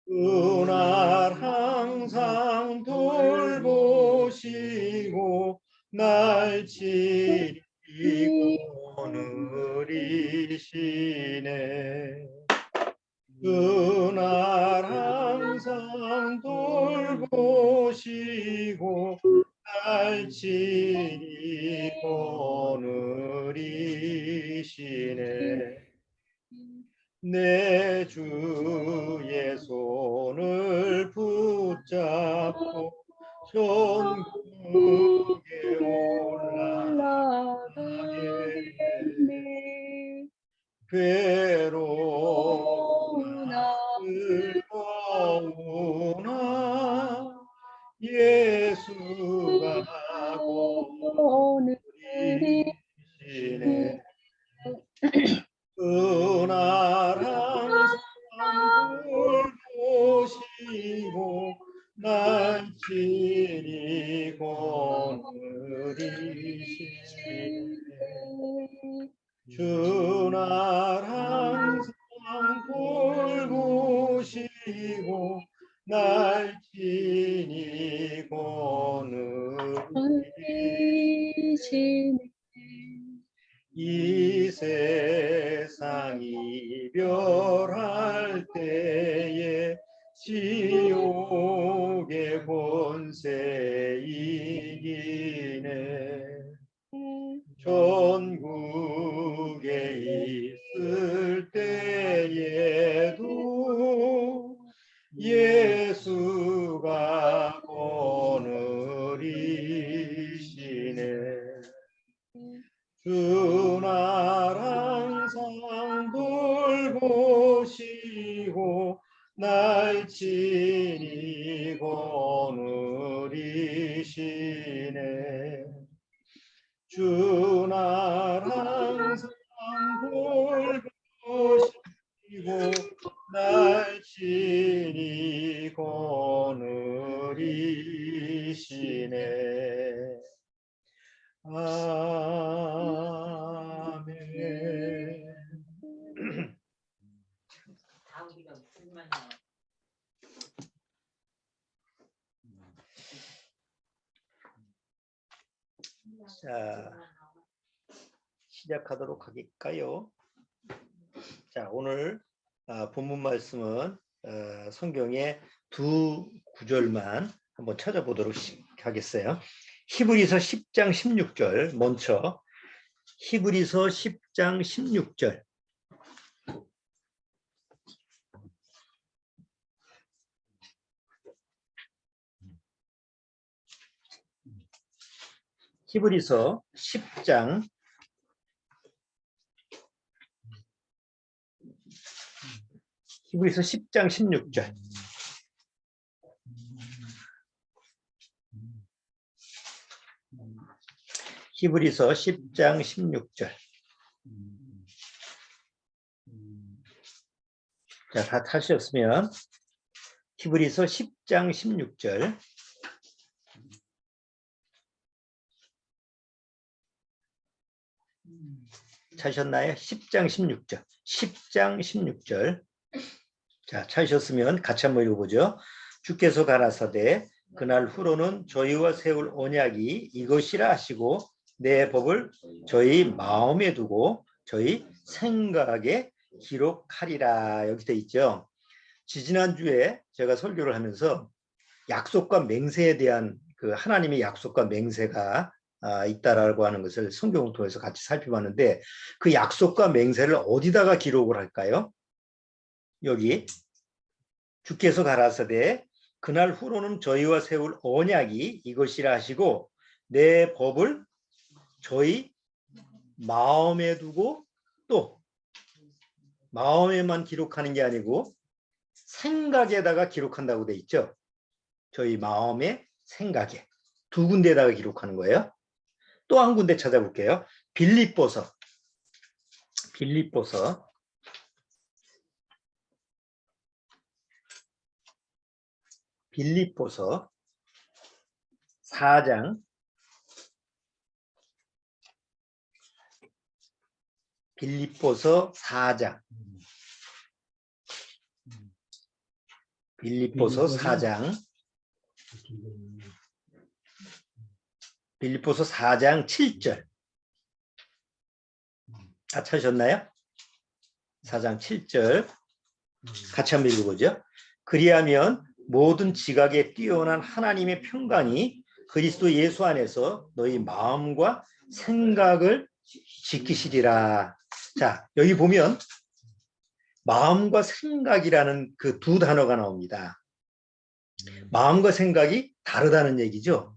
그날 항상 돌보시고 날 지키고 누리시네. 그날 항상 돌보시고 날 지키고 누리시네. 내 주의 손을 붙잡고 천국에 올라가겠네. 괴로우나 즐거우나 예수가 오늘이시네. 그날 항상 돌보시고 날 지키고 누리시네. 주날 항상 돌보시고 날 지키고 누리시네. 이 세상 이별할 때에 지옥의 권세 이기네. 전국에 있을 때에도 예수가 오늘이시네. 주날 항상 돌보시고 날 지키고 누리시네. 주날 항상 돌보시고 날 지키고 누리시네. 아멘. 자, 시작하도록 하겠까요? 자, 오늘 본문 말씀은 성경의 두 구절만 한번 찾아보도록 하겠어요. 히브리서 10장 16절 먼저 히브리서 10장 16절 히브리서 10장 16절 히브리서 10장 16절. 자, 다 타셨으면 히브리서 10장 16절. 찾으셨나요? 10장 16절. 10장 16절. 자, 찾으셨으면 같이 한번 읽어보죠. 주께서 가라사대 그날 후로는 저희와 세울 언약이 이것이라 하시고 내 법을 저희 마음에 두고 저희 생각에 기록하리라. 여기 돼 있죠. 지지난주에 제가 설교를 하면서 약속과 맹세에 대한 그 하나님의 약속과 맹세가 있다라고 하는 것을 성경을 통해서 같이 살펴봤는데 그 약속과 맹세를 어디다가 기록을 할까요? 여기 주께서 가라사대 그날 후로는 저희와 세울 언약이 이것이라 하시고 내 법을 저희 마음에 두고 또 마음에만 기록하는 게 아니고 생각에다가 기록한다고 돼 있죠. 저희 마음의 생각에 두 군데에다가 기록하는 거예요. 또 한 군데 찾아볼게요. 빌립보서 4장 빌립보서 4장 빌립보서 4장. 빌립보서 4장 7절. 다 찾으셨나요? 4장 7절. 같이 한번 읽어보죠. 그리하면 모든 지각에 뛰어난 하나님의 평강이 그리스도 예수 안에서 너희 마음과 생각을 지키시리라. 자, 여기 보면 마음과 생각이라는 그 두 단어가 나옵니다. 마음과 생각이 다르다는 얘기죠.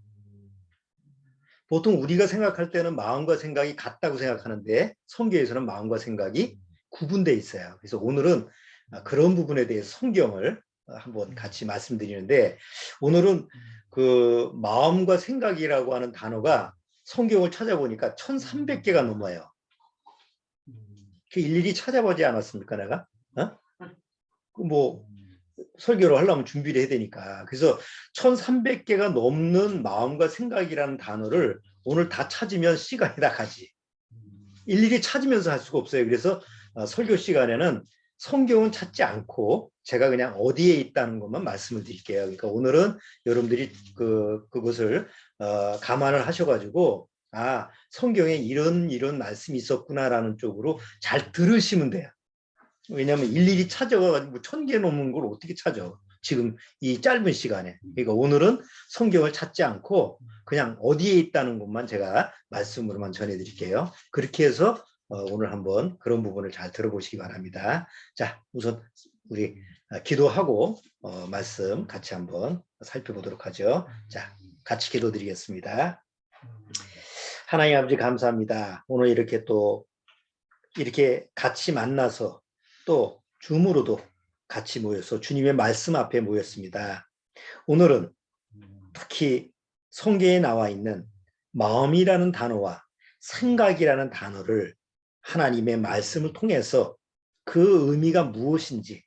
보통 우리가 생각할 때는 마음과 생각이 같다고 생각하는데 성경에서는 마음과 생각이 구분되어 있어요. 그래서 오늘은 그런 부분에 대해서 성경을 한번 같이 말씀드리는데, 오늘은 그 마음과 생각이라고 하는 단어가 성경을 찾아보니까 1300개가 넘어요. 그 일일이 찾아보지 않았습니까, 내가? 뭐 설교를 하려면 준비를 해야 되니까. 그래서 1300개가 넘는 마음과 생각이라는 단어를 오늘 다 찾으면 시간이 다 가지. 일일이 찾으면서 할 수가 없어요. 그래서 설교 시간에는 성경은 찾지 않고 제가 그냥 어디에 있다는 것만 말씀을 드릴게요. 그러니까 오늘은 여러분들이 그것을 감안을 하셔가지고, 아, 성경에 이런 말씀이 있었구나라는 쪽으로 잘 들으시면 돼요. 왜냐하면 일일이 찾아가지고 1000개 넘는 걸 어떻게 찾아? 지금 이 짧은 시간에. 그러니까 오늘은 성경을 찾지 않고 그냥 어디에 있다는 것만 제가 말씀으로만 전해드릴게요. 그렇게 해서 오늘 한번 그런 부분을 잘 들어보시기 바랍니다. 자, 우선 우리 기도하고 말씀 같이 한번 살펴보도록 하죠. 자, 같이 기도드리겠습니다. 하나님 아버지 감사합니다. 오늘 이렇게 또 이렇게 같이 만나서 또 줌으로도 같이 모여서 주님의 말씀 앞에 모였습니다. 오늘은 특히 성경에 나와 있는 마음이라는 단어와 생각이라는 단어를 하나님의 말씀을 통해서 그 의미가 무엇인지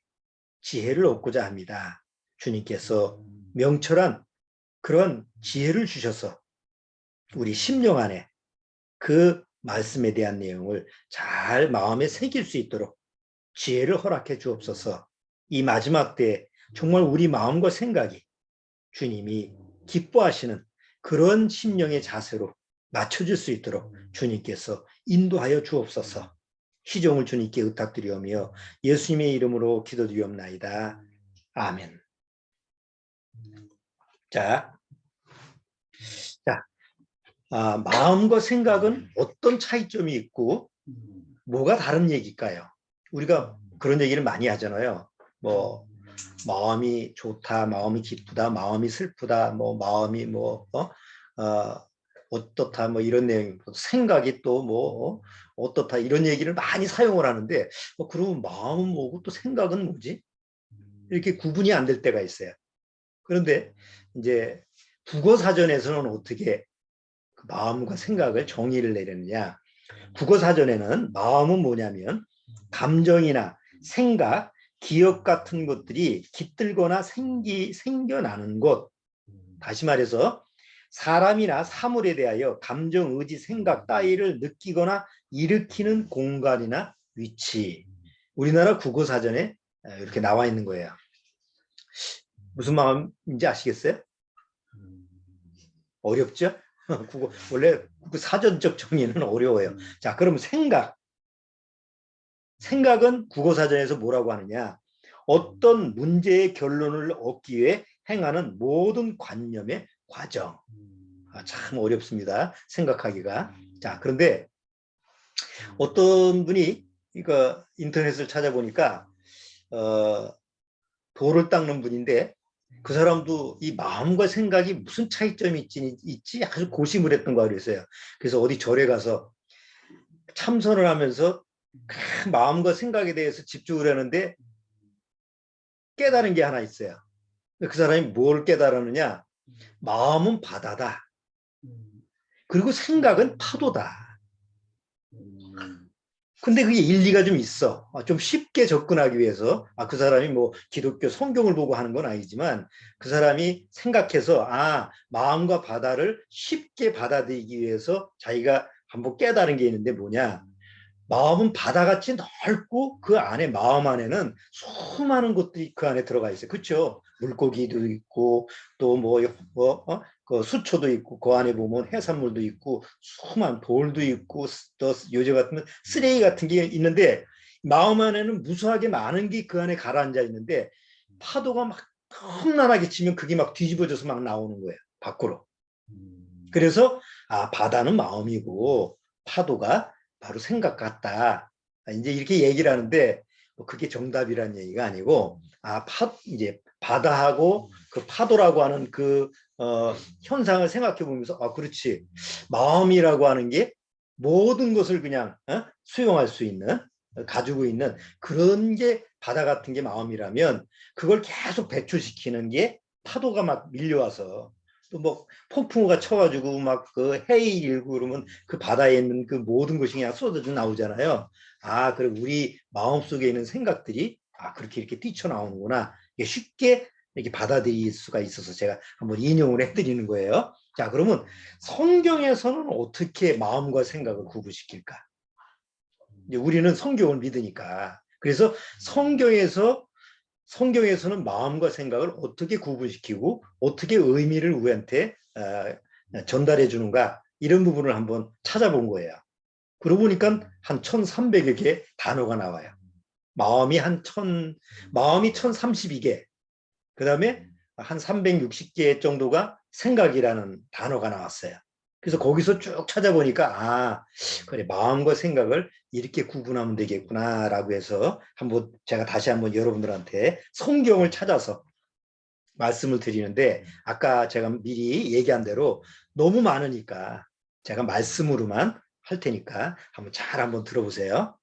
지혜를 얻고자 합니다. 주님께서 명철한 그런 지혜를 주셔서 우리 심령 안에 그 말씀에 대한 내용을 잘 마음에 새길 수 있도록 지혜를 허락해 주옵소서. 이 마지막 때에 정말 우리 마음과 생각이 주님이 기뻐하시는 그런 심령의 자세로 맞춰질 수 있도록 주님께서 인도하여 주옵소서. 희종을 주님께 의탁드리오며 예수님의 이름으로 기도드리옵나이다. 아멘. 자, 마음과 생각은 어떤 차이점이 있고 뭐가 다른 얘기일까요? 우리가 그런 얘기를 많이 하잖아요. 뭐 마음이 좋다, 마음이 기쁘다, 마음이 슬프다, 뭐 마음이 어떻다, 뭐 이런 내용, 생각이 또 뭐 어떻다 이런 얘기를 많이 사용을 하는데, 그러면 마음은 뭐고 또 생각은 뭐지? 이렇게 구분이 안 될 때가 있어요. 그런데 이제 국어사전에서는 어떻게 그 마음과 생각을 정의를 내렸느냐? 국어사전에는 마음은 뭐냐면 감정이나 생각, 기억 같은 것들이 깃들거나 생겨나는 것. 다시 말해서 사람이나 사물에 대하여 감정, 의지, 생각 따위를 느끼거나 일으키는 공간이나 위치. 우리나라 국어사전에 이렇게 나와 있는 거예요. 무슨 마음인지 아시겠어요? 어렵죠? 원래 그 사전적 정의는 어려워요. 자, 그럼 생각은 국어사전에서 뭐라고 하느냐? 어떤 문제의 결론을 얻기 위해 행하는 모든 관념의 과정. 참 어렵습니다. 생각하기가. 자, 그런데 어떤 분이 이거 인터넷을 찾아보니까 돌을 닦는 분인데, 그 사람도 이 마음과 생각이 무슨 차이점이 있지 아주 고심을 했던 거 그랬어요. 그래서 어디 절에 가서 참선을 하면서 그 마음과 생각에 대해서 집중을 하는데 깨달은 게 하나 있어요. 그 사람이 뭘 깨달았느냐? 마음은 바다다. 그리고 생각은 파도다. 근데 그게 일리가 좀 있어. 좀 쉽게 접근하기 위해서, 그 사람이 뭐 기독교 성경을 보고 하는 건 아니지만, 그 사람이 생각해서, 마음과 바다를 쉽게 받아들이기 위해서 자기가 한번 깨달은 게 있는데 뭐냐? 마음은 바다같이 넓고 그 안에 마음 안에는 수많은 것들이 그 안에 들어가 있어요. 그렇죠? 물고기도 있고 또 그 수초도 있고 그 안에 보면 해산물도 있고 수많은 돌도 있고 또 요즘 같으면 쓰레기 같은 게 있는데 마음 안에는 무수하게 많은 게 그 안에 가라앉아 있는데 파도가 막 험난하게 치면 그게 막 뒤집어져서 막 나오는 거예요. 밖으로. 그래서 바다는 마음이고 파도가 바로 생각 같다. 이제 이렇게 얘기를 하는데 뭐 그게 정답이라는 얘기가 아니고 이제 바다하고 그 파도라고 하는 그 현상을 생각해 보면서 그렇지. 마음이라고 하는 게 모든 것을 그냥 수용할 수 있는 가지고 있는 그런 게 바다 같은 게 마음이라면 그걸 계속 배출시키는 게 파도가 막 밀려와서 또 뭐 폭풍우가 쳐가지고 막 그 해일 일고 그러면 그 바다에 있는 그 모든 것이 그냥 쏟아져 나오잖아요. 그래 우리 마음속에 있는 생각들이 그렇게 이렇게 뛰쳐나오는구나. 이게 쉽게 이렇게 받아들일 수가 있어서 제가 한번 인용을 해드리는 거예요. 자, 그러면 성경에서는 어떻게 마음과 생각을 구분시킬까? 이제 우리는 성경을 믿으니까. 그래서 성경에서는 마음과 생각을 어떻게 구분시키고 어떻게 의미를 우리한테 전달해 주는가 이런 부분을 한번 찾아본 거예요. 그러고 보니까 한 1300여 개 단어가 나와요. 마음이 1032개, 그 다음에 한 360개 정도가 생각이라는 단어가 나왔어요. 그래서 거기서 쭉 찾아보니까 그래 마음과 생각을 이렇게 구분하면 되겠구나라고 해서 한번 제가 다시 한번 여러분들한테 성경을 찾아서 말씀을 드리는데 아까 제가 미리 얘기한 대로 너무 많으니까 제가 말씀으로만 할 테니까 한번 들어보세요.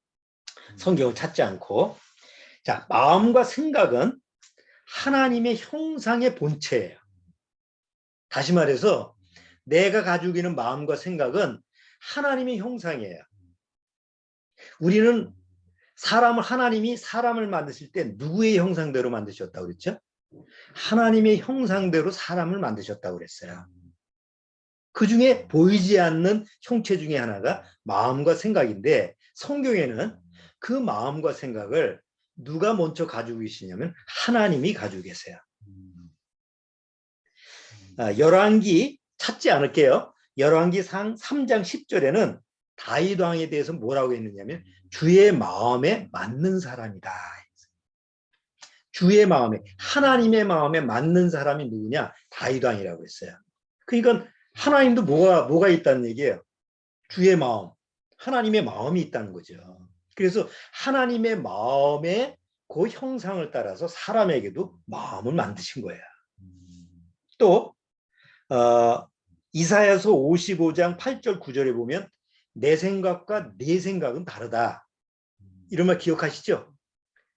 성경을 찾지 않고. 자, 마음과 생각은 하나님의 형상의 본체예요. 다시 말해서 내가 가지고 있는 마음과 생각은 하나님의 형상이에요. 우리는 하나님이 사람을 만드실 때 누구의 형상대로 만드셨다고 그랬죠? 하나님의 형상대로 사람을 만드셨다고 그랬어요. 그 중에 보이지 않는 형체 중에 하나가 마음과 생각인데 성경에는 그 마음과 생각을 누가 먼저 가지고 계시냐면 하나님이 가지고 계세요. 열왕기 찾지 않을게요. 열왕기상 3장 10절에는 다윗 왕에 대해서 뭐라고 했느냐면 주의 마음에 맞는 사람이다. 주의 마음에 하나님의 마음에 맞는 사람이 누구냐? 다윗 왕이라고 했어요. 그러니까 하나님도 뭐가 있다는 얘기예요. 주의 마음, 하나님의 마음이 있다는 거죠. 그래서 하나님의 마음의 그 형상을 따라서 사람에게도 마음을 만드신 거예요. 또 이사야서 55장 8절 9절에 보면 내 생각과 네 생각은 다르다. 이런 말 기억하시죠?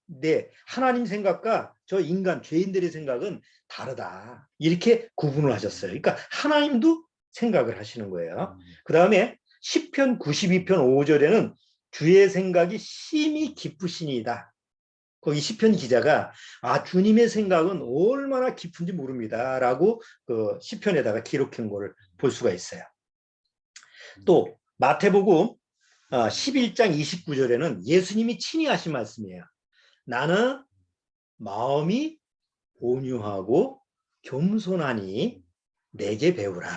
네, 하나님 생각과 저 인간 죄인들의 생각은 다르다. 이렇게 구분을 하셨어요. 그러니까 하나님도 생각을 하시는 거예요. 그 다음에 시편 92편 5절에는 주의 생각이 심히 깊으시니이다. 거기 시편 기자가 주님의 생각은 얼마나 깊은지 모릅니다. 라고 그 시편에다가 기록한 것을 볼 수가 있어요. 또 마태복음 11장 29절에는 예수님이 친히 하신 말씀이에요. 나는 마음이 온유하고 겸손하니 내게 배우라.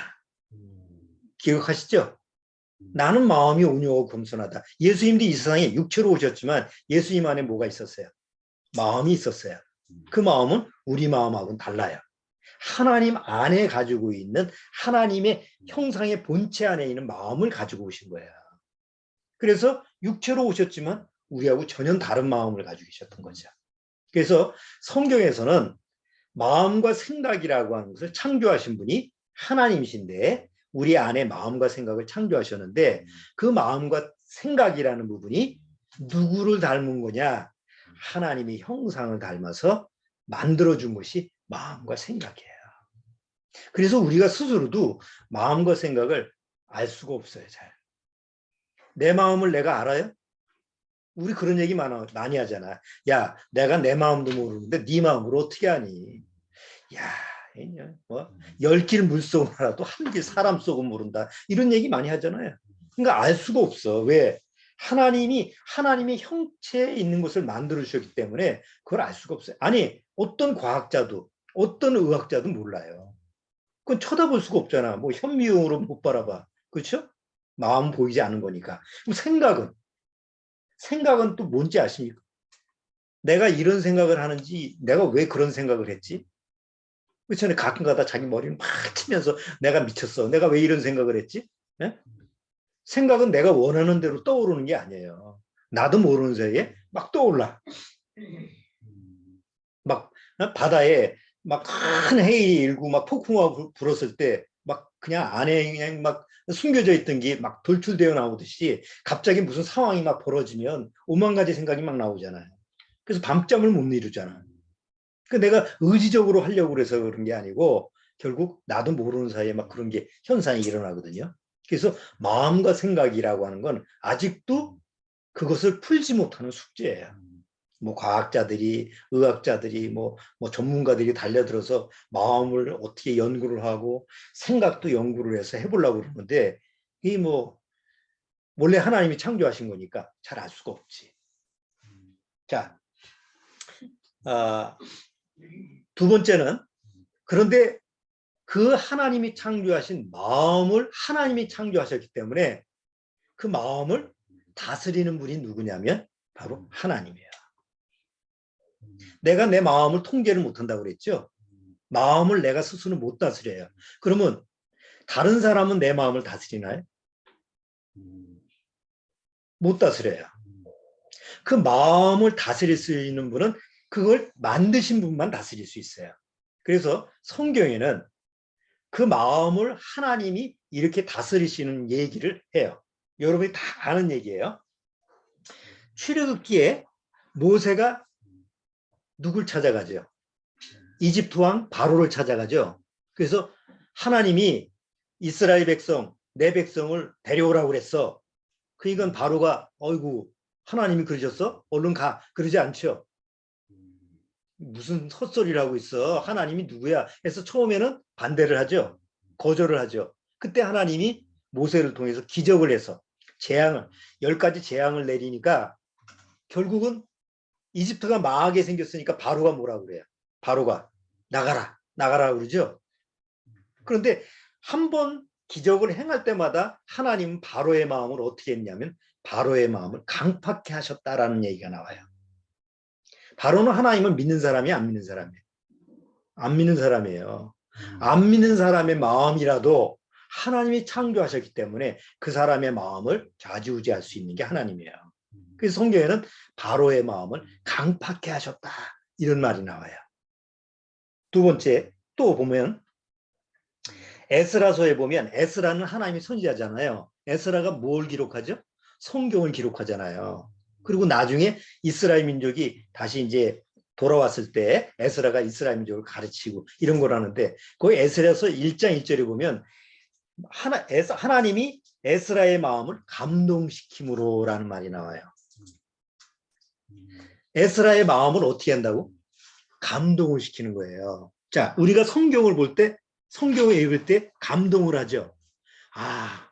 기억하시죠? 나는 마음이 온유하고 겸손하다. 예수님도 이 세상에 육체로 오셨지만 예수님 안에 뭐가 있었어요? 마음이 있었어요. 그 마음은 우리 마음하고는 달라요. 하나님 안에 가지고 있는 하나님의 형상의 본체 안에 있는 마음을 가지고 오신 거예요. 그래서 육체로 오셨지만 우리하고 전혀 다른 마음을 가지고 계셨던 거죠. 그래서 성경에서는 마음과 생각이라고 하는 것을 창조하신 분이 하나님이신데 우리 안에 마음과 생각을 창조하셨는데 그 마음과 생각이라는 부분이 누구를 닮은 거냐? 하나님의 형상을 닮아서 만들어준 것이 마음과 생각이에요. 그래서 우리가 스스로도 마음과 생각을 알 수가 없어요. 잘. 내 마음을 내가 알아요? 우리 그런 얘기 많이 하잖아. 야, 내가 내 마음도 모르는데 네 마음을 어떻게 아니? 야, 뭐 10길 물속은 알아도 1길 사람 속은 모른다. 이런 얘기 많이 하잖아요. 그러니까 알 수가 없어. 왜? 하나님이 형체에 있는 것을 만들어 주셨기 때문에 그걸 알 수가 없어요. 아니, 어떤 과학자도 어떤 의학자도 몰라요. 그건 쳐다볼 수가 없잖아. 뭐 현미용으로 못 바라봐. 그렇죠? 마음 보이지 않는 거니까. 그럼 생각은 또 뭔지 아십니까? 내가 이런 생각을 하는지, 내가 왜 그런 생각을 했지? 그렇잖아요. 가끔가다 자기 머리를 막 치면서 내가 미쳤어. 내가 왜 이런 생각을 했지? 예? 생각은 내가 원하는 대로 떠오르는 게 아니에요. 나도 모르는 사이에 막 떠올라. 막 바다에 막 큰 해일이 일고 막 폭풍우가 불었을 때 막 그냥 안에 그냥 막 숨겨져 있던 게 막 돌출되어 나오듯이 갑자기 무슨 상황이 막 벌어지면 오만 가지 생각이 막 나오잖아요. 그래서 밤잠을 못 이루잖아. 그 내가 의지적으로 하려고 그래서 그런 게 아니고 결국 나도 모르는 사이에 막 그런 게 현상이 일어나거든요. 그래서 마음과 생각이라고 하는 건 아직도 그것을 풀지 못하는 숙제예요. 뭐 과학자들이, 의학자들이, 뭐 전문가들이 달려들어서 마음을 어떻게 연구를 하고 생각도 연구를 해서 해보려고 그러는데 이 뭐 원래 하나님이 창조하신 거니까 잘 알 수가 없지. 자, 두 번째는 그런데 그 하나님이 창조하신 마음을 하나님이 창조하셨기 때문에 그 마음을 다스리는 분이 누구냐면 바로 하나님이에요. 내가 내 마음을 통제를 못한다고 그랬죠. 마음을 내가 스스로 못 다스려요. 그러면 다른 사람은 내 마음을 다스리나요? 못 다스려요. 그 마음을 다스릴 수 있는 분은 그걸 만드신 분만 다스릴 수 있어요. 그래서 성경에는 그 마음을 하나님이 이렇게 다스리시는 얘기를 해요. 여러분이 다 아는 얘기예요. 출애굽기에 모세가 누굴 찾아가죠? 이집트 왕 바로를 찾아가죠. 그래서 하나님이 이스라엘 백성, 내 백성을 데려오라고 그랬어. 그러니까 바로가 어이구 하나님이 그러셨어? 얼른 가. 그러지 않죠. 무슨 헛소리를 하고 있어. 하나님이 누구야? 해서 처음에는 반대를 하죠. 거절을 하죠. 그때 하나님이 모세를 통해서 기적을 해서 재앙을 10가지 재앙을 내리니까 결국은 이집트가 망하게 생겼으니까 바로가 뭐라 그래요? 바로가 나가라 그러죠. 그런데 한 번 기적을 행할 때마다 하나님은 바로의 마음을 어떻게 했냐면 바로의 마음을 강팍해 하셨다라는 얘기가 나와요. 바로는 하나님을 믿는 사람이 안 믿는 사람이에요. 안 믿는 사람이에요. 안 믿는 사람의 마음이라도 하나님이 창조하셨기 때문에 그 사람의 마음을 좌지우지할 수 있는 게 하나님이에요. 그래서 성경에는 바로의 마음을 강팍해 하셨다 이런 말이 나와요. 두 번째 또 보면 에스라서에 보면 에스라는 하나님의 선지자잖아요. 에스라가 뭘 기록하죠? 성경을 기록하잖아요. 그리고 나중에 이스라엘 민족이 다시 이제 돌아왔을 때 에스라가 이스라엘 민족을 가르치고 이런 거라는데 그 에스라서 1장 1절에 보면 하나님이 에스라의 마음을 감동시킴으로라는 말이 나와요. 에스라의 마음을 어떻게 한다고? 감동을 시키는 거예요. 자, 우리가 성경을 볼 때, 성경을 읽을 때 감동을 하죠. 아,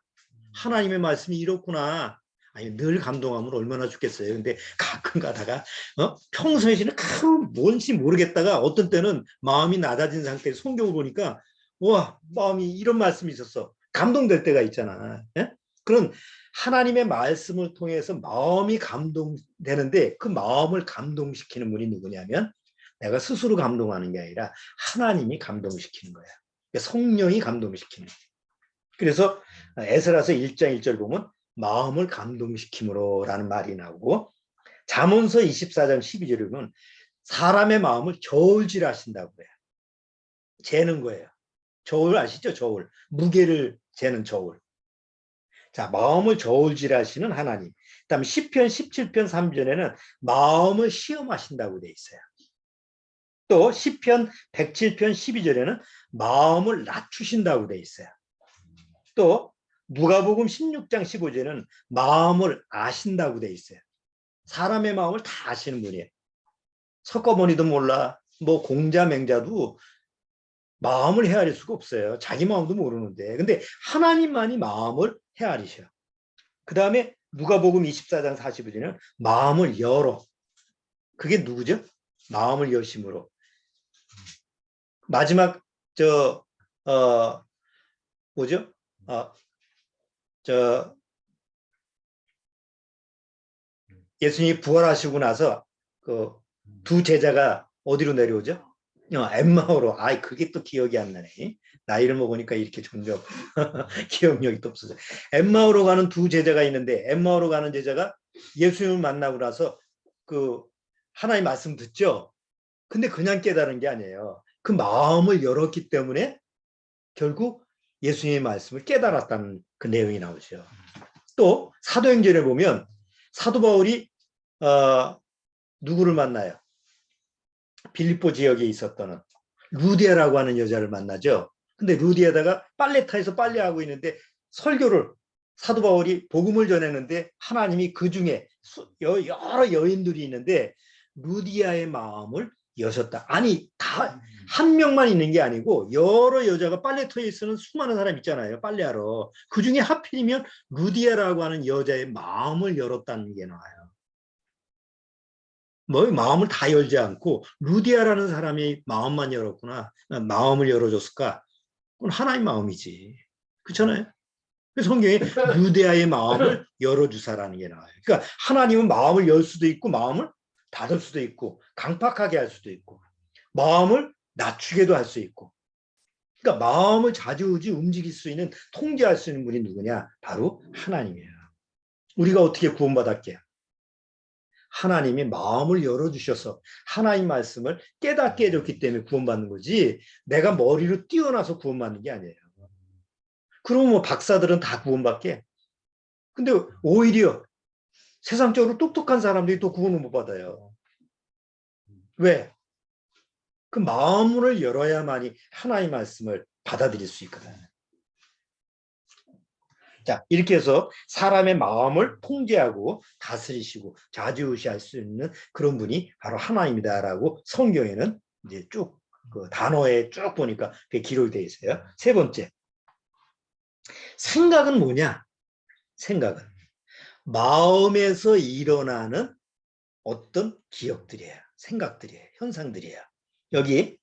하나님의 말씀이 이렇구나. 아니, 늘 감동하면 얼마나 좋겠어요. 근데 가끔 가다가, 평소에는 뭔지 모르겠다가 어떤 때는 마음이 낮아진 상태에서 성경을 보니까, 와, 마음이 이런 말씀이 있었어. 감동될 때가 있잖아. 예? 그런 하나님의 말씀을 통해서 마음이 감동되는데 그 마음을 감동시키는 분이 누구냐면 내가 스스로 감동하는 게 아니라 하나님이 감동시키는 거야. 성령이 감동시키는 거야. 그래서 에스라서 1장 1절 보면 마음을 감동시킴으로라는 말이 나오고 잠언서 24장 12절에 보면 사람의 마음을 저울질하신다고 해요. 재는 거예요. 저울 아시죠? 저울. 무게를 재는 저울. 자, 마음을 저울질하시는 하나님. 그다음에 시편 17편 3절에는 마음을 시험하신다고 돼 있어요. 또 시편 107편 12절에는 마음을 낮추신다고 돼 있어요. 또 누가복음 16장 15절에는 마음을 아신다고 돼 있어요. 사람의 마음을 다 아시는 분이에요. 석가모니도 몰라. 뭐 공자맹자도 마음을 헤아릴 수가 없어요. 자기 마음도 모르는데. 근데 하나님만이 마음을 헤아리셔요. 그 다음에 누가복음 24장 45절에는 마음을 열어. 그게 누구죠? 마음을 열심으로. 마지막 뭐죠? 예수님이 부활하시고 나서 그 두 제자가 어디로 내려오죠? 엠마오로. 아이, 그게 또 기억이 안 나네. 나이를 먹으니까 이렇게 점점 기억력이 또 없어져. 엠마오로 가는 두 제자가 있는데, 엠마오로 가는 제자가 예수님을 만나고 나서 그 하나님 말씀 듣죠? 근데 그냥 깨달은 게 아니에요. 그 마음을 열었기 때문에 결국 예수님의 말씀을 깨달았다는 그 내용이 나오죠. 또 사도행전에 보면 사도 바울이 누구를 만나요? 빌립보 지역에 있었던 루디아라고 하는 여자를 만나죠. 근데 루디아다가 빨래터에서 빨래하고 있는데 설교를 사도 바울이 복음을 전했는데 하나님이 그 중에 여러 여인들이 있는데 루디아의 마음을 여셨다. 아니, 다 한 명만 있는 게 아니고 여러 여자가 빨래터에 쓰는 수많은 사람 있잖아요. 빨래하러. 그 중에 하필이면 루디아라고 하는 여자의 마음을 열었다는 게 나와요. 뭐 마음을 다 열지 않고 루디아라는 사람이 마음만 열었구나. 마음을 열어줬을까? 그건 하나님 마음이지. 그렇잖아요. 성경에 루디아의 마음을 열어주사라는 게 나와요. 그러니까 하나님은 마음을 열 수도 있고 마음을 닫을 수도 있고 강팍하게 할 수도 있고 마음을 낮추게도 할 수 있고. 그러니까 마음을 좌지우지 움직일 수 있는, 통제할 수 있는 분이 누구냐? 바로 하나님이에요. 우리가 어떻게 구원받았게? 하나님이 마음을 열어주셔서 하나님 말씀을 깨닫게 해줬기 때문에 구원받는 거지, 내가 머리로 뛰어나서 구원받는 게 아니에요. 그러면 뭐 박사들은 다 구원받게? 근데 오히려 세상적으로 똑똑한 사람들이 또 구원을 못 받아요. 왜? 그 마음을 열어야만이 하나님 말씀을 받아들일 수 있거든. 자, 이렇게 해서 사람의 마음을 통제하고 다스리시고 좌지우지할 수 있는 그런 분이 바로 하나님이다라고 성경에는 이제 쭉 그 단어에 쭉 보니까 그게 기록이 되어 있어요. 세 번째, 생각은 뭐냐? 생각은 마음에서 일어나는 어떤 기억들이에요. 생각들이에요. 현상들이에요. 여기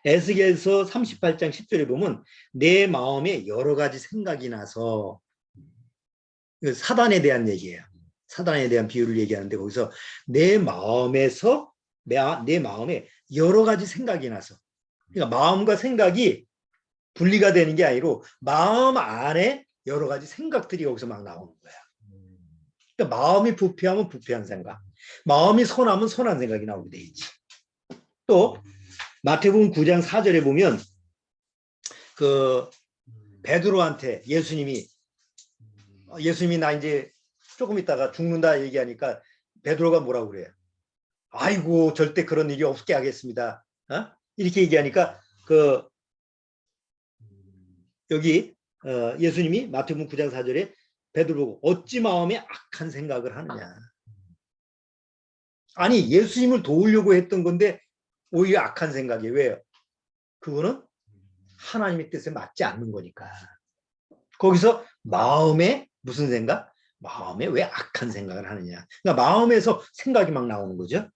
에스겔서 38장 10절에 보면 내 마음에 여러 가지 생각이 나서, 사단에 대한 얘기예요. 사단에 대한 비유를 얘기하는데 거기서 내 마음에서 내 마음에 여러 가지 생각이 나서, 그러니까 마음과 생각이 분리가 되는 게 아니고 마음 안에 여러 가지 생각들이 여기서 막 나오는 거야. 그러니까 마음이 부패하면 부패한 생각, 마음이 선하면 선한 생각이 나오게 돼 있지. 또 마태복음 9장 4절에 보면 그 베드로한테 예수님이 나 이제 조금 있다가 죽는다 얘기하니까 베드로가 뭐라고 그래요? 아이고, 절대 그런 일이 없게 하겠습니다. 이렇게 얘기하니까 여기 예수님이 마태복음 9장 4절에 베드로 어찌 마음에 악한 생각을 하느냐. 아니, 예수님을 도우려고 했던 건데 오히려 악한 생각이에요. 왜요? 그거는 하나님의 뜻에 맞지 않는 거니까. 거기서 마음에 무슨 생각? 마음에 왜 악한 생각을 하느냐. 그러니까 마음에서 생각이 막 나오는 거죠.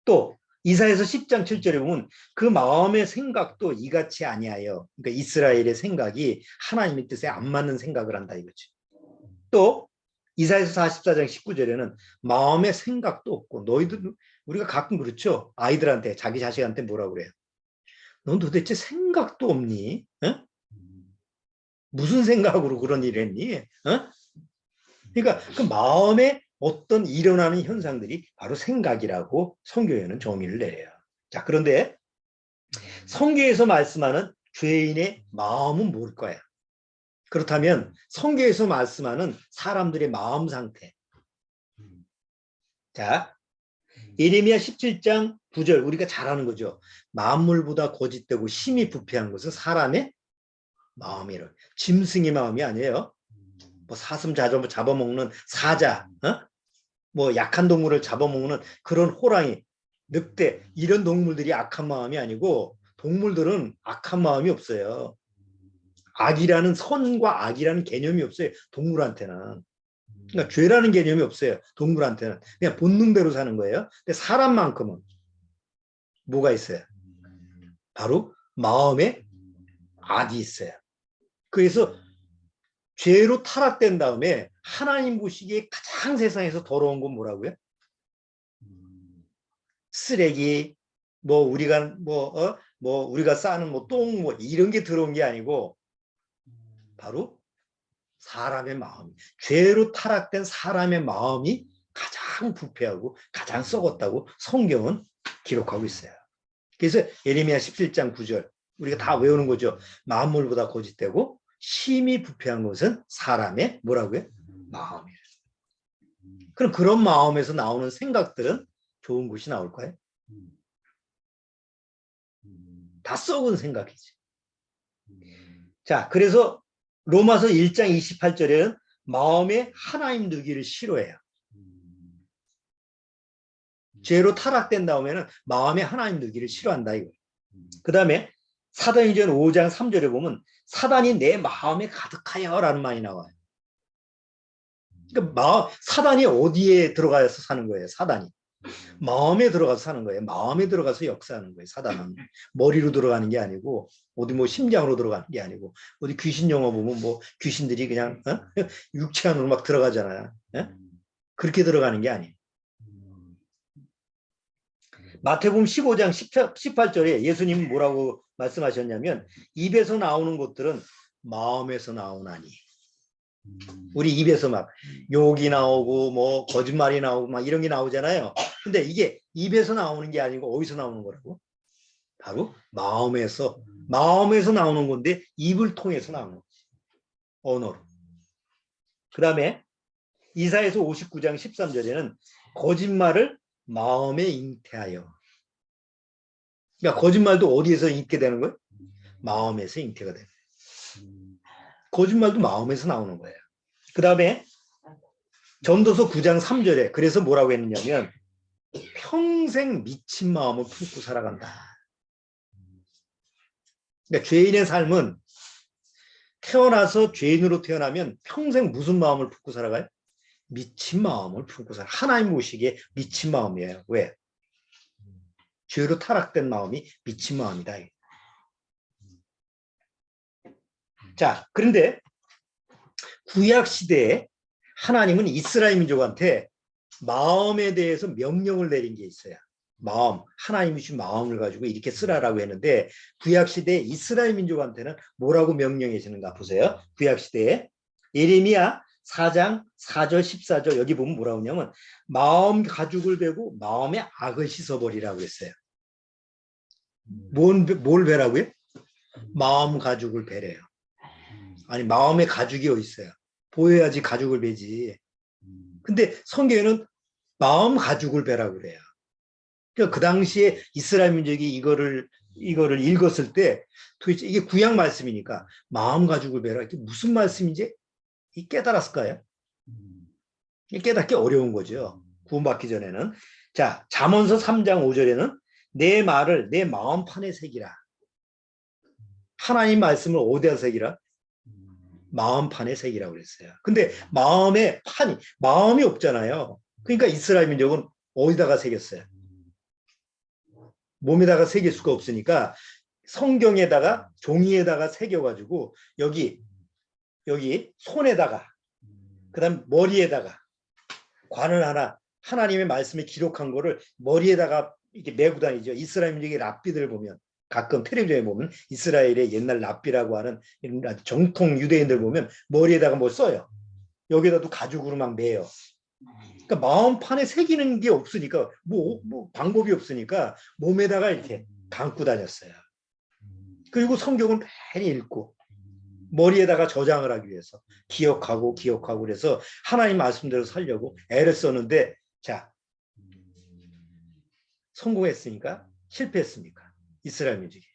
또 이사야서 10장 7절에 보면 그 마음의 생각도 이같이 아니하여, 그러니까 이스라엘의 생각이 하나님의 뜻에 안 맞는 생각을 한다 이거지. 또 이사야서 44장 19절에는 마음의 생각도 없고, 너희들, 우리가 가끔 그렇죠. 아이들한테, 자기 자식한테 뭐라고 그래요? 넌 도대체 생각도 없니? 어? 무슨 생각으로 그런 일을 했니? 어? 그러니까 그 마음에 어떤 일어나는 현상들이 바로 생각이라고 성경에는 정의를 내려요. 자, 그런데 성경에서 말씀하는 죄인의 마음은 뭘 거야? 그렇다면 성경에서 말씀하는 사람들의 마음 상태. 자, 예레미야 17장 9절, 우리가 잘 아는 거죠. 만물보다 거짓되고 심히 부패한 것은 사람의 마음이라. 짐승의 마음이 아니에요. 뭐 사슴 잡아먹는 사자, 뭐 약한 동물을 잡아먹는 그런 호랑이, 늑대, 이런 동물들이 악한 마음이 아니고, 동물들은 악한 마음이 없어요. 악이라는, 선과 악이라는 개념이 없어요. 동물한테는. 그러니까 죄라는 개념이 없어요. 동물한테는. 그냥 본능대로 사는 거예요. 근데 사람만큼은 뭐가 있어요? 바로 마음에 악이 있어요. 그래서 죄로 타락된 다음에 하나님 보시기에 가장 세상에서 더러운 건 뭐라고요? 쓰레기, 뭐 우리가 우리가 싸는 뭐 똥 뭐 이런 게 들어온 게 아니고 바로 사람의 마음, 죄로 타락된 사람의 마음이 가장 부패하고 가장 썩었다고 성경은 기록하고 있어요. 그래서 예레미야 17장 9절 우리가 다 외우는 거죠. 만물보다 거짓되고 심히 부패한 것은 사람의 뭐라고요? 마음이에요. 그럼 그런 마음에서 나오는 생각들은 좋은 것이 나올까요? 다 썩은 생각이지. 자, 그래서 로마서 1장 28절에는 마음에 하나님 두기를 싫어해요. 죄로 타락된 다음에는 마음에 하나님 두기를 싫어한다 이거. 그 다음에 사도행전 5장 3절에 보면 사단이 내 마음에 가득하여 라는 말이 나와요. 그러니까 사단이 어디에 들어가서 사는 거예요? 사단이 마음에 들어가서 사는 거예요. 마음에 들어가서 역사하는 거예요. 사단은 머리로 들어가는 게 아니고 어디 뭐 심장으로 들어가는 게 아니고 어디 귀신 영화 보면 뭐 귀신들이 그냥 육체 안으로 막 들어가잖아요. 그렇게 들어가는 게 아니에요. 마태복음 15장 18절에 예수님은 뭐라고 말씀하셨냐면 입에서 나오는 것들은 마음에서 나오나니. 우리 입에서 막 욕이 나오고 뭐 거짓말이 나오고 막 이런 게 나오잖아요. 근데 이게 입에서 나오는 게 아니고 어디서 나오는 거라고? 바로 마음에서 나오는 건데 입을 통해서 나오는 거지. 언어로. 그 다음에 이사야서 59장 13절에는 거짓말을 마음에 잉태하여. 그러니까 거짓말도 어디에서 잉태 되는 거예요? 마음에서 잉태가 되는 거예요. 거짓말도 마음에서 나오는 거예요. 그 다음에 전도서 9장 3절에 그래서 뭐라고 했느냐면 평생 미친 마음을 품고 살아간다. 그러니까 죄인의 삶은 태어나서 죄인으로 태어나면 평생 무슨 마음을 품고 살아가요? 미친 마음을 품고 살아. 하나님 보시기에 미친 마음이에요. 왜? 죄로 타락된 마음이 미친 마음이다. 자, 그런데 구약 시대에 하나님은 이스라엘 민족한테 마음에 대해서 명령을 내린 게 있어요. 마음, 하나님이 주신 마음을 가지고 이렇게 쓰라라고 했는데 구약 시대에 이스라엘 민족한테는 뭐라고 명령해 주는가 보세요. 구약 시대에 예레미야 4장 4절 14절 여기 보면 뭐라고 하냐면 마음 가죽을 베고 마음의 악을 씻어버리라고 했어요. 뭘 베라고요? 마음 가죽을 베래요. 아니 마음의 가죽이 어디 있어요? 보여야지 가죽을 베지. 근데 성경에는 마음 가죽을 베라고 그래요. 그러니까 그 당시에 이스라엘 민족이 이거를 읽었을 때 도대체 이게 구약 말씀이니까 마음 가죽을 베라. 이게 무슨 말씀인지 깨달았을까요? 깨닫기 어려운 거죠. 구원받기 전에는. 자, 잠언서 3장 5절에는 내 말을 내 마음판에 새기라. 하나님 말씀을 어디다 새기라? 마음판에 새기라고 그랬어요. 근데 마음이 없잖아요. 그러니까 이스라엘 민족은 어디다가 새겼어요? 몸에다가 새길 수가 없으니까 성경에다가 종이에다가 새겨가지고 여기 손에다가 그다음 머리에다가 관을 하나님의 말씀에 기록한 거를 머리에다가 이렇게 메고 다니죠. 이스라엘 민족의 랍비들 보면 가끔 텔레비전에 보면 이스라엘의 옛날 랍비라고 하는 정통 유대인들 보면 머리에다가 뭘 써요. 여기다도 가죽으로 막 매요. 그러니까 마음판에 새기는 게 없으니까 뭐 방법이 없으니까 몸에다가 이렇게 감고 다녔어요. 그리고 성경을 많이 읽고 머리에다가 저장을 하기 위해서 기억하고 그래서 하나님 말씀대로 살려고 애를 썼는데 자 성공했으니까 실패했습니까? 이스라엘 민족이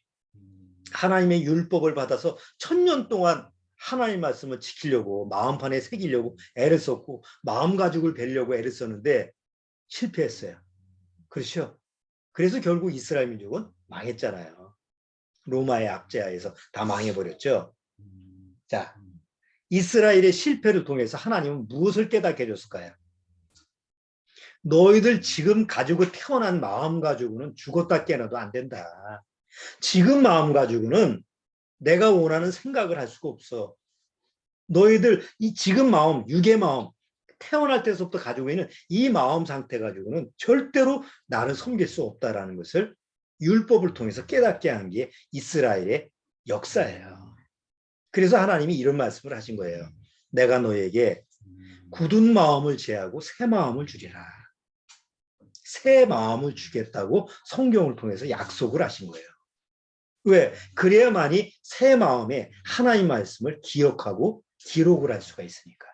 하나님의 율법을 받아서 1000년 동안 하나님 말씀을 지키려고 마음판에 새기려고 애를 썼고 마음 가죽을 베려고 애를 썼는데 실패했어요. 그렇죠? 그래서 결국 이스라엘 민족은 망했잖아요. 로마의 압제하에서 다 망해버렸죠. 자, 이스라엘의 실패를 통해서 하나님은 무엇을 깨닫게 해줬을까요? 너희들 지금 가지고 태어난 마음 가지고는 죽었다 깨어나도 안 된다. 지금 마음 가지고는 내가 원하는 생각을 할 수가 없어. 너희들 이 지금 마음, 육의 마음, 태어날 때서부터 가지고 있는 이 마음 상태 가지고는 절대로 나를 섬길 수 없다라는 것을 율법을 통해서 깨닫게 한 게 이스라엘의 역사예요. 그래서 하나님이 이런 말씀을 하신 거예요. 내가 너에게 굳은 마음을 제하고 새 마음을 주리라. 새 마음을 주겠다고 성경을 통해서 약속을 하신 거예요. 왜? 그래야만이 새 마음에 하나님 말씀을 기억하고 기록을 할 수가 있으니까.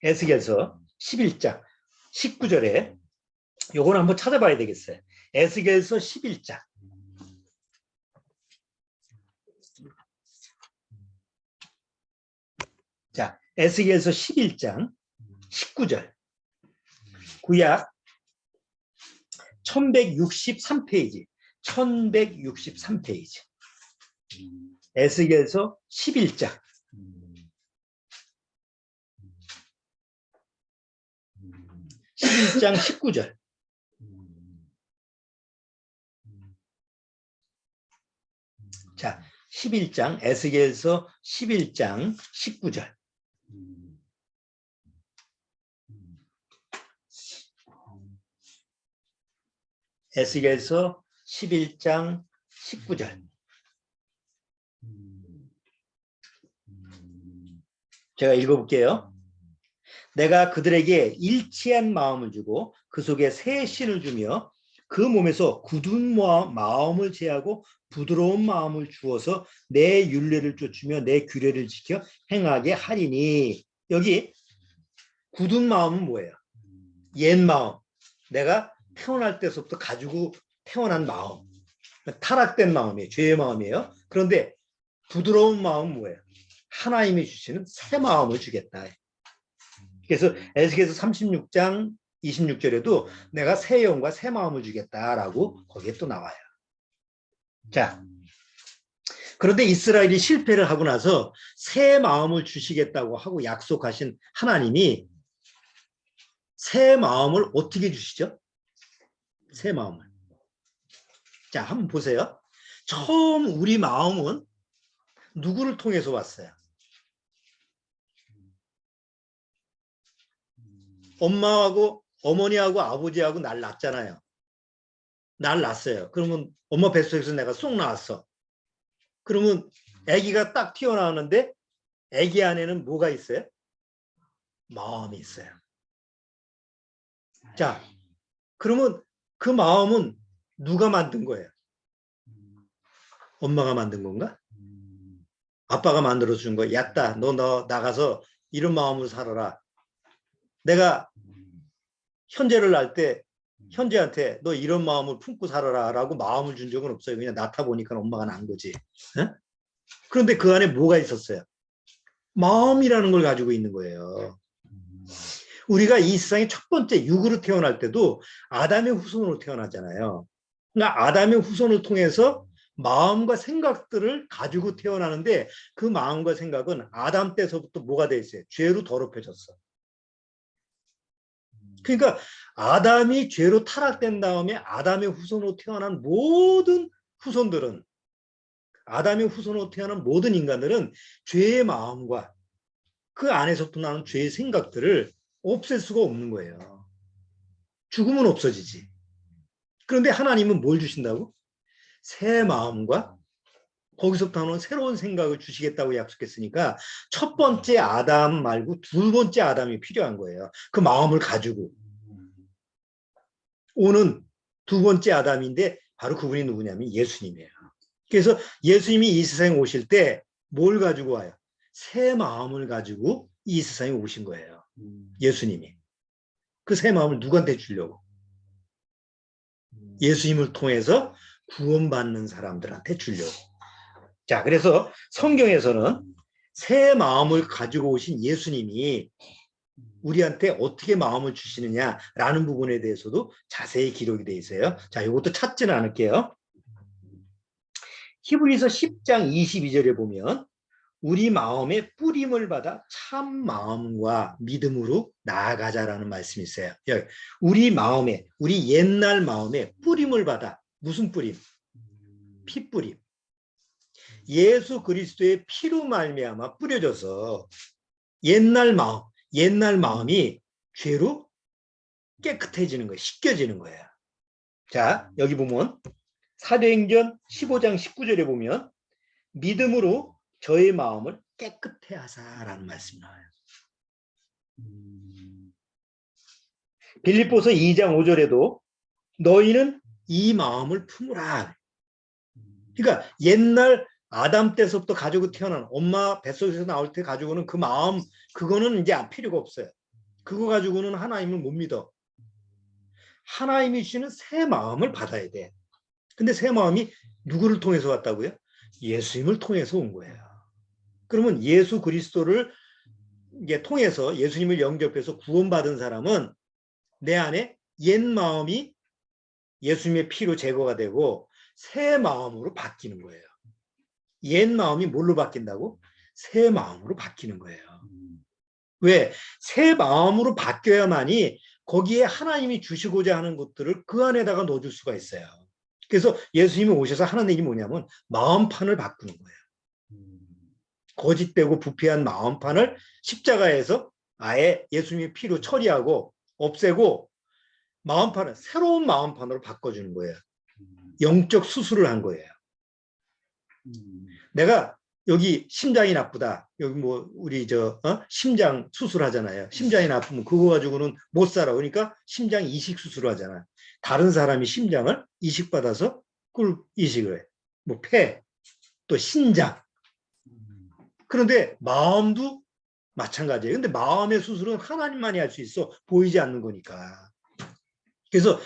에스겔서 11장 19절에 요건 한번 찾아봐야 되겠어요. 에스겔서 11장. 자, 에스겔서 11장 19절. 구약 1163페이지. 1163페이지. 에스겔서 11장. 11장 19절. 자, 11장 에스겔서 11장 19절. 에스겔서 11장 19절. 제가 읽어볼게요. 내가 그들에게 일치한 마음을 주고 그 속에 새 신을 주며 그 몸에서 굳은 마음을 제하고 부드러운 마음을 주어서 내 율례를 쫓으며 내 규례를 지켜 행하게 하리니. 여기 굳은 마음은 뭐예요? 옛 마음. 내가 태어날 때서부터 가지고 태어난 마음. 타락된 마음이에요. 죄의 마음이에요. 그런데 부드러운 마음은 뭐예요? 하나님이 주시는 새 마음을 주겠다. 그래서 에스겔서 36장 26절에도 내가 새 영과 새 마음을 주겠다라고 거기에 또 나와요. 자, 그런데 이스라엘이 실패를 하고 나서 새 마음을 주시겠다고 하고 약속하신 하나님이 새 마음을 어떻게 주시죠? 새 마음을. 자, 한번 보세요. 처음 우리 마음은 누구를 통해서 왔어요? 엄마하고 어머니하고 아버지하고 날 낳잖아요. 날 낳았어요. 그러면 엄마 뱃속에서 내가 쏙 나왔어. 그러면 아기가 딱 튀어나오는데 아기 안에는 뭐가 있어요? 마음이 있어요. 자, 그러면 그 마음은 누가 만든 거예요? 엄마가 만든 건가? 아빠가 만들어준 거야. 야따, 너 나가서 이런 마음으로 살아라. 내가 현재를 낳을 때 현재한테 너 이런 마음을 품고 살아라 라고 마음을 준 적은 없어요. 그냥 낳다 보니까 엄마가 난 거지. 에? 그런데 그 안에 뭐가 있었어요? 마음이라는 걸 가지고 있는 거예요. 우리가 이 세상에 첫 번째 육으로 태어날 때도 아담의 후손으로 태어나잖아요. 그러니까 아담의 후손을 통해서 마음과 생각들을 가지고 태어나는데 그 마음과 생각은 아담 때서부터 뭐가 돼 있어요? 죄로 더럽혀졌어. 그러니까 아담이 죄로 타락된 다음에 아담의 후손으로 태어난 모든 후손들은 아담의 후손으로 태어난 모든 인간들은 죄의 마음과 그 안에서부터 나는 죄의 생각들을 없앨 수가 없는 거예요. 죽으면 없어지지. 그런데 하나님은 뭘 주신다고? 새 마음과 거기서부터 나오는 새로운 생각을 주시겠다고 약속했으니까 첫 번째 아담 말고 두 번째 아담이 필요한 거예요. 그 마음을 가지고 오는 두 번째 아담인데 바로 그분이 누구냐면 예수님이에요. 그래서 예수님이 이 세상에 오실 때 뭘 가지고 와요? 새 마음을 가지고 이 세상에 오신 거예요. 예수님이. 그 새 마음을 누구한테 주려고? 예수님을 통해서 구원받는 사람들한테 주려고. 자, 그래서 성경에서는 새 마음을 가지고 오신 예수님이 우리한테 어떻게 마음을 주시느냐라는 부분에 대해서도 자세히 기록이 되어 있어요. 자, 이것도 찾지는 않을게요. 히브리서 10장 22절에 보면 우리 마음에 뿌림을 받아 참 마음과 믿음으로 나아가자라는 말씀이 있어요. 우리 마음에, 우리 옛날 마음에 뿌림을 받아. 무슨 뿌림? 피뿌림. 예수 그리스도의 피로 말미암아 뿌려져서 옛날 마음이 죄로 깨끗해지는 거예요. 씻겨지는 거예요. 자, 여기 보면 사도행전 15장 19절에 보면 믿음으로 저의 마음을 깨끗해 하사라는 말씀이 나와요. 빌립보서 2장 5절에도 너희는 이 마음을 품으라. 그러니까 옛날 아담 때서부터 가지고 태어난 엄마 뱃속에서 나올 때 가지고는 그 마음, 그거는 이제 필요가 없어요. 그거 가지고는 하나님을 못 믿어. 하나님이 주시는 새 마음을 받아야 돼. 근데 새 마음이 누구를 통해서 왔다고요? 예수님을 통해서 온 거예요. 그러면 예수 그리스도를 이제 통해서 예수님을 영접해서 구원받은 사람은 내 안에 옛 마음이 예수님의 피로 제거가 되고 새 마음으로 바뀌는 거예요. 옛 마음이 뭘로 바뀐다고? 새 마음으로 바뀌는 거예요. 왜? 새 마음으로 바뀌어야만이 거기에 하나님이 주시고자 하는 것들을 그 안에다가 넣어줄 수가 있어요. 그래서 예수님이 오셔서 하는 일이 뭐냐면 마음판을 바꾸는 거예요. 거짓되고 부패한 마음판을 십자가에서 아예 예수님의 피로 처리하고 없애고 마음판을 새로운 마음판으로 바꿔주는 거예요. 영적 수술을 한 거예요. 내가 여기 심장이 나쁘다. 여기 뭐 우리 심장 수술하잖아요. 심장이 나쁘면 그거 가지고는 못 살아. 그러니까 심장 이식 수술을 하잖아. 다른 사람이 심장을 이식받아서 그걸 이식을 해. 뭐 폐, 또 신장. 그런데 마음도 마찬가지예요. 근데 마음의 수술은 하나님만이 할 수 있어. 보이지 않는 거니까. 그래서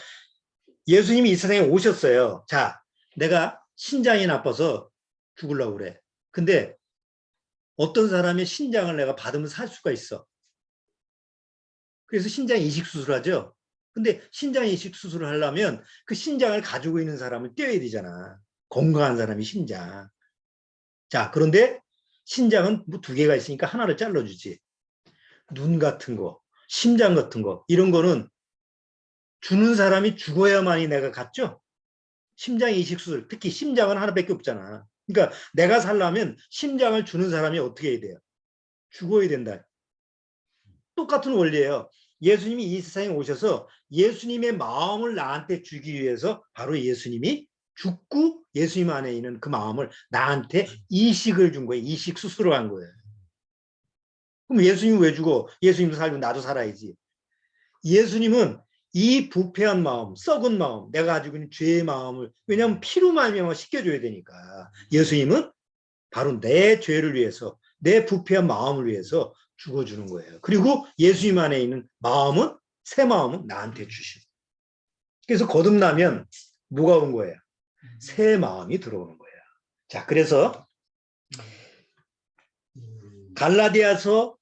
예수님이 이 세상에 오셨어요. 자, 내가 신장이 나빠서 죽으려고 그래. 근데 어떤 사람의 신장을 내가 받으면 살 수가 있어. 그래서 신장 이식 수술하죠. 근데 신장 이식 수술을 하려면 그 신장을 가지고 있는 사람을 떼어야 되잖아. 건강한 사람이 신장. 자, 그런데 신장은 뭐 2개가 있으니까 하나를 잘라주지. 눈 같은 거, 심장 같은 거, 이런 거는 주는 사람이 죽어야만이 내가 갖죠. 심장 이식 수술, 특히 심장은 하나밖에 없잖아. 그러니까 내가 살려면 심장을 주는 사람이 어떻게 해야 돼요? 죽어야 된다. 똑같은 원리예요. 예수님이 이 세상에 오셔서 예수님의 마음을 나한테 주기 위해서 바로 예수님이 죽고 예수님 안에 있는 그 마음을 나한테 이식을 준 거예요. 이식 수술을 한 거예요. 그럼 예수님은 왜 죽어? 예수님도 살고 나도 살아야지. 예수님은 이 부패한 마음, 썩은 마음, 내가 가지고 있는 죄의 마음을, 왜냐하면 피로 말미암아 씻겨줘야 되니까. 예수님은 바로 내 죄를 위해서, 내 부패한 마음을 위해서 죽어주는 거예요. 그리고 예수님 안에 있는 마음은, 새 마음은 나한테 주시고. 그래서 거듭나면 뭐가 온 거예요? 새 마음이 들어오는 거예요. 자, 그래서 갈라디아서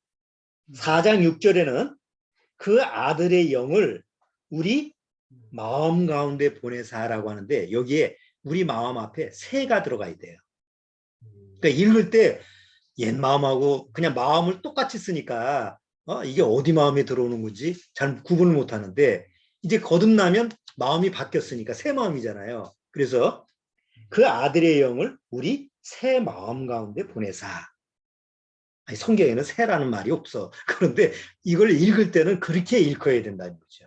4장 6절에는 그 아들의 영을 우리 마음 가운데 보내사라고 하는데 여기에 우리 마음 앞에 새가 들어가야 돼요. 그러니까 읽을 때 옛 마음하고 그냥 마음을 똑같이 쓰니까 이게 어디 마음에 들어오는 건지 잘 구분을 못 하는데 이제 거듭나면 마음이 바뀌었으니까 새 마음이잖아요. 그래서 그 아들의 영을 우리 새 마음 가운데 보내사. 아니, 성경에는 새라는 말이 없어. 그런데 이걸 읽을 때는 그렇게 읽어야 된다는 거죠.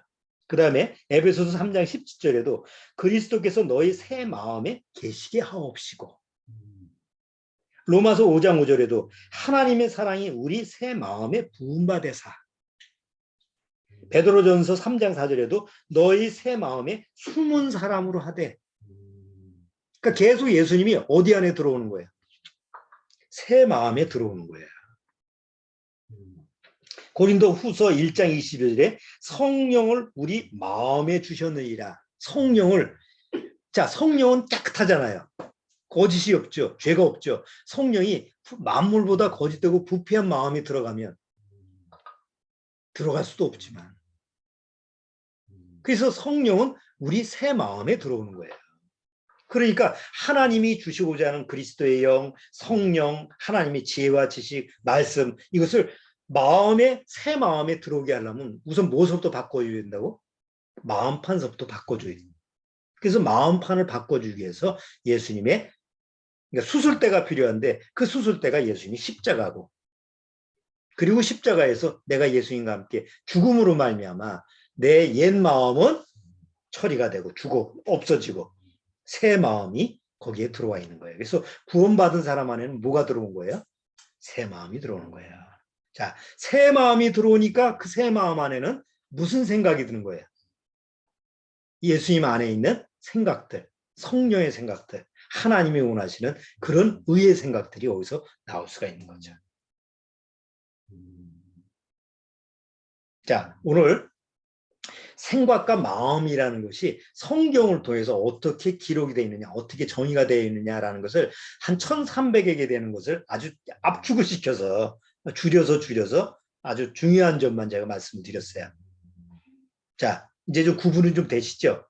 그 다음에 에베소서 3장 17절에도 그리스도께서 너희 새 마음에 계시게 하옵시고, 로마서 5장 5절에도 하나님의 사랑이 우리 새 마음에 부음받으사, 베드로전서 3장 4절에도 너희 새 마음에 숨은 사람으로 하되. 그러니까 계속 예수님이 어디 안에 들어오는 거예요? 새 마음에 들어오는 거예요. 고린도 후서 1장 21절에 성령을 우리 마음에 주셨느니라. 성령을, 자, 성령은 깨끗하잖아요. 거짓이 없죠. 죄가 없죠. 성령이 만물보다 거짓되고 부패한 마음이 들어가면 들어갈 수도 없지만. 그래서 성령은 우리 새 마음에 들어오는 거예요. 그러니까 하나님이 주시고자 하는 그리스도의 영, 성령, 하나님의 지혜와 지식, 말씀 이것을 새 마음에 들어오게 하려면 우선 무엇부터 바꿔줘야 된다고? 마음판서부터 바꿔줘야 돼. 그래서 마음판을 바꿔주기 위해서 예수님의 그러니까 수술대가 필요한데 그 수술대가 예수님이 십자가고 그리고 십자가에서 내가 예수님과 함께 죽음으로 말미암아 내 옛 마음은 처리가 되고 죽어 없어지고 새 마음이 거기에 들어와 있는 거예요. 그래서 구원받은 사람 안에는 뭐가 들어온 거예요? 새 마음이 들어오는 거예요. 자, 새 마음이 들어오니까 그 새 마음 안에는 무슨 생각이 드는 거예요? 예수님 안에 있는 생각들, 성령의 생각들, 하나님이 원하시는 그런 의의 생각들이 여기서 나올 수가 있는 거죠. 자, 오늘 생각과 마음이라는 것이 성경을 통해서 어떻게 기록이 되어 있느냐, 어떻게 정의가 되어 있느냐라는 것을 한 1300여 개 되는 것을 아주 압축을 시켜서 줄여서 아주 중요한 점만 제가 말씀을 드렸어요. 자, 이제 좀 구분이 좀 되시죠?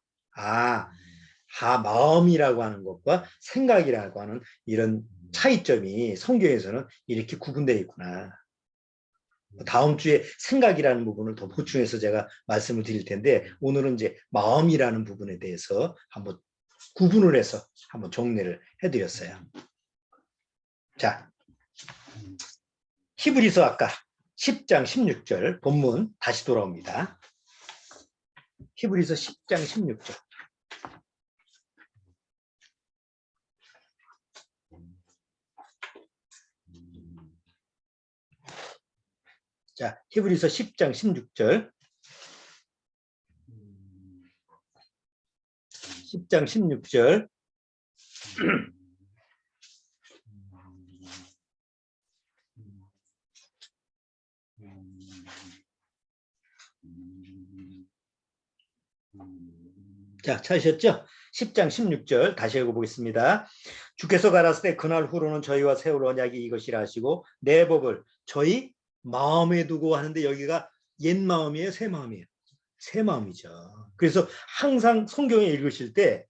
마음이라고 하는 것과 생각이라고 하는 이런 차이점이 성경에서는 이렇게 구분되어 있구나. 다음 주에 생각이라는 부분을 더 보충해서 제가 말씀을 드릴 텐데 오늘은 이제 마음이라는 부분에 대해서 한번 구분을 해서 한번 정리를 해드렸어요. 자, 히브리서 아까 10장 16절 본문 다시 돌아옵니다. 히브리서 10장 16절. 자, 히브리서 10장 16절. 10장 16절. 자, 찾으셨죠? 10장 16절 다시 읽어보겠습니다. 주께서 가라사대 때 그날 후로는 저희와 세울 언약이 이것이라 하시고 내 법을 저희 마음에 두고 하는데 여기가 옛 마음이에요? 새 마음이에요? 새 마음이죠. 그래서 항상 성경에 읽으실 때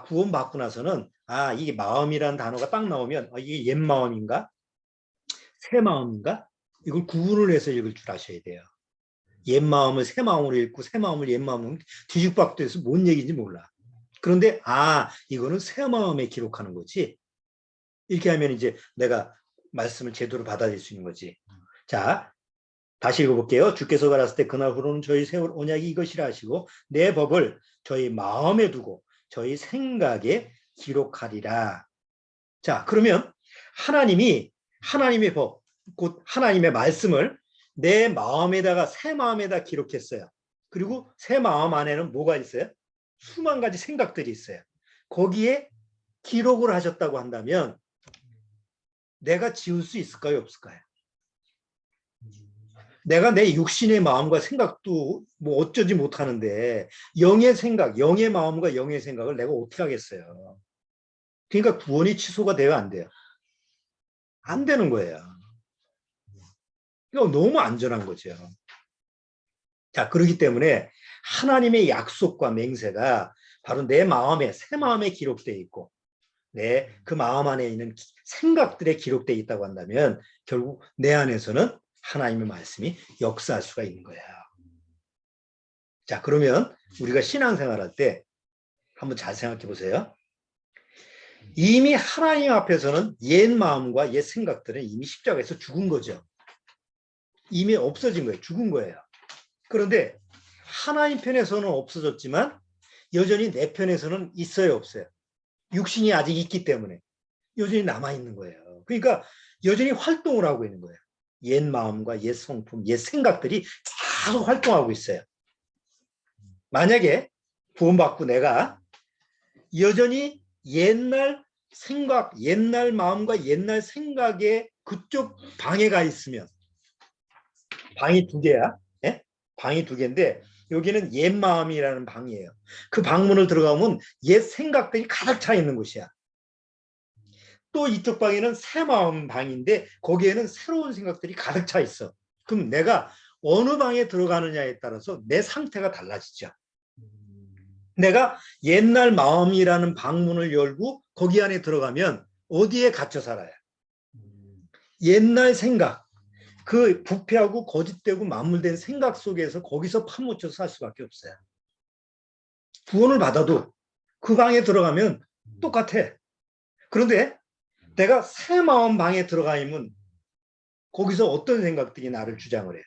구원받고 나서는 이게 마음이라는 단어가 딱 나오면 이게 옛 마음인가? 새 마음인가? 이걸 구분을 해서 읽을 줄 아셔야 돼요. 옛 마음을 새 마음으로 읽고 새 마음을 옛 마음으로 뒤죽박죽해서 뭔 얘기인지 몰라. 그런데 이거는 새 마음에 기록하는 거지. 이렇게 하면 이제 내가 말씀을 제대로 받아들일 수 있는 거지. 자, 다시 읽어볼게요. 주께서 가라사대 때 그날 후로는 저희 세울 언약이 이것이라 하시고 내 법을 저희 마음에 두고 저희 생각에 기록하리라. 자, 그러면 하나님의 법, 곧 하나님의 말씀을 내 마음에다가 새 마음에다 기록했어요. 그리고 새 마음 안에는 뭐가 있어요? 수만 가지 생각들이 있어요. 거기에 기록을 하셨다고 한다면 내가 지울 수 있을까요? 없을까요? 내가 내 육신의 마음과 생각도 뭐 어쩌지 못하는데 영의 생각, 영의 마음과 영의 생각을 내가 어떻게 하겠어요? 그러니까 구원이 취소가 돼요? 안 돼요? 안 되는 거예요. 이거 너무 안전한 거죠. 자, 그렇기 때문에 하나님의 약속과 맹세가 바로 내 마음에, 새 마음에 기록되어 있고 그 마음 안에 있는 생각들에 기록되어 있다고 한다면 결국 내 안에서는 하나님의 말씀이 역사할 수가 있는 거예요. 자, 그러면 우리가 신앙생활할 때 한번 잘 생각해 보세요. 이미 하나님 앞에서는 옛 마음과 옛 생각들은 이미 십자가에서 죽은 거죠. 이미 없어진 거예요. 죽은 거예요. 그런데 하나님 편에서는 없어졌지만 여전히 내 편에서는 있어요, 없어요? 육신이 아직 있기 때문에 여전히 남아있는 거예요. 그러니까 여전히 활동을 하고 있는 거예요. 옛 마음과 옛 성품, 옛 생각들이 계속 활동하고 있어요. 만약에 구원받고 내가 여전히 옛날 생각, 옛날 마음과 옛날 생각에 그쪽 방에 가 있으면 방이 두 개야. 예? 방이 두 개인데 여기는 옛 마음이라는 방이에요. 그 방문을 들어가면 옛 생각들이 가득 차 있는 곳이야. 또 이쪽 방에는 새 마음 방인데 거기에는 새로운 생각들이 가득 차 있어. 그럼 내가 어느 방에 들어가느냐에 따라서 내 상태가 달라지죠. 내가 옛날 마음이라는 방문을 열고 거기 안에 들어가면 어디에 갇혀 살아요? 옛날 생각, 그 부패하고 거짓되고 만물된 생각 속에서 거기서 파묻혀서 살 수밖에 없어요. 구원을 받아도 그 방에 들어가면 똑같아. 그런데 내가 새 마음 방에 들어가면 거기서 어떤 생각들이 나를 주장을 해요?